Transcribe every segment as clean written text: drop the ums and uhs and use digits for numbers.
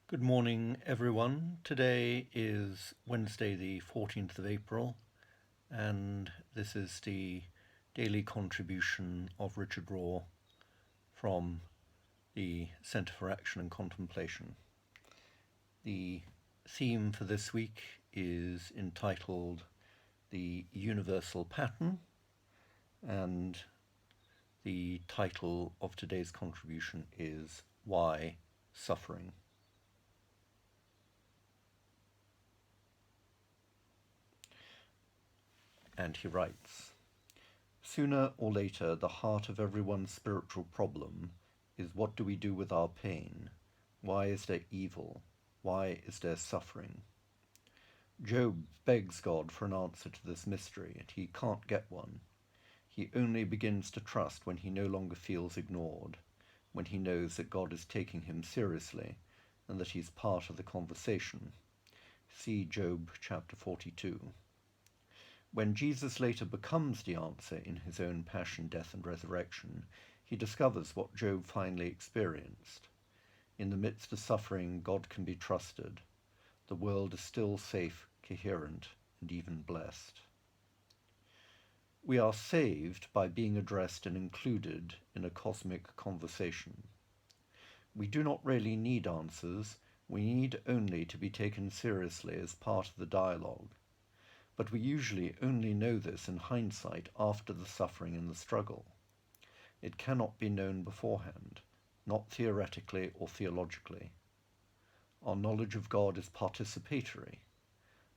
Good morning, everyone. Today is Wednesday, the 14th of April, and this is the daily contribution of Richard Raw from the Centre for Action and Contemplation. The theme for this week is entitled The Universal Pattern, and the title of today's contribution is Why Suffering? And he writes, "Sooner or later, the heart of everyone's spiritual problem is what do we do with our pain? Why is there evil? Why is there suffering?" Job begs God for an answer to this mystery, and he can't get one. He only begins to trust when he no longer feels ignored, when he knows that God is taking him seriously and that he's part of the conversation. See Job chapter 42. When Jesus later becomes the answer in his own passion, death, and resurrection, he discovers what Job finally experienced. In the midst of suffering, God can be trusted. The world is still safe, coherent, and even blessed. We are saved by being addressed and included in a cosmic conversation. We do not really need answers, we need only to be taken seriously as part of the dialogue. But we usually only know this in hindsight after the suffering and the struggle. It cannot be known beforehand, not theoretically or theologically. Our knowledge of God is participatory.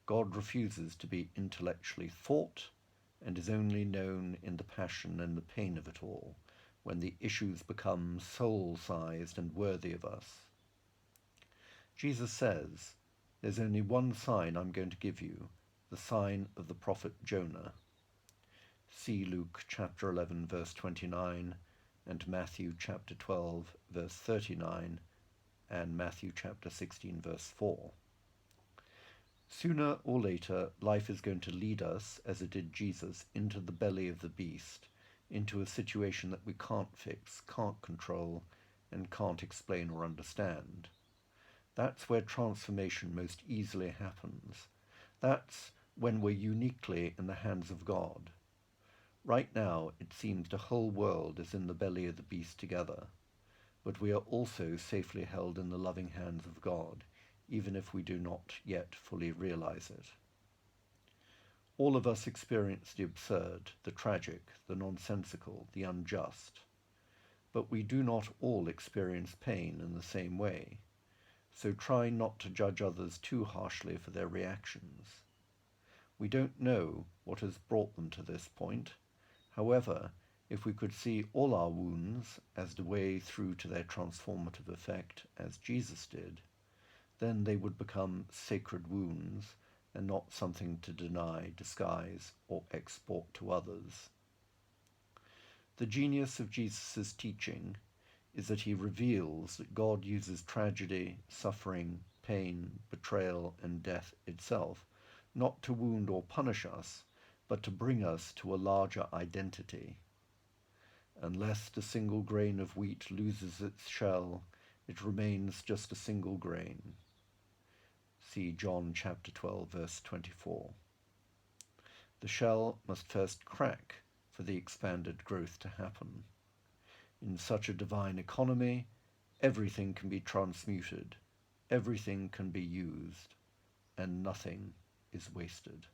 God refuses to be intellectually thought and is only known in the passion and the pain of it all, when the issues become soul-sized and worthy of us. Jesus says, "There's only one sign I'm going to give you, the sign of the prophet Jonah." See Luke chapter 11 verse 29 and Matthew chapter 12 verse 39 and Matthew chapter 16 verse 4. Sooner or later, life is going to lead us, as it did Jesus, into the belly of the beast, into a situation that we can't fix, can't control, and can't explain or understand. That's where transformation most easily happens. That's when we're uniquely in the hands of God. Right now, it seems the whole world is in the belly of the beast together, but we are also safely held in the loving hands of God, even if we do not yet fully realize it. All of us experience the absurd, the tragic, the nonsensical, the unjust, but we do not all experience pain in the same way, so try not to judge others too harshly for their reactions. We don't know what has brought them to this point. However, if we could see all our wounds as the way through to their transformative effect, as Jesus did, then they would become sacred wounds and not something to deny, disguise, or export to others. The genius of Jesus' teaching is that he reveals that God uses tragedy, suffering, pain, betrayal, and death itself not to wound or punish us, but to bring us to a larger identity. Unless the single grain of wheat loses its shell, it remains just a single grain. See John chapter 12, verse 24. The shell must first crack for the expanded growth to happen. In such a divine economy, everything can be transmuted, everything can be used, and nothing is wasted.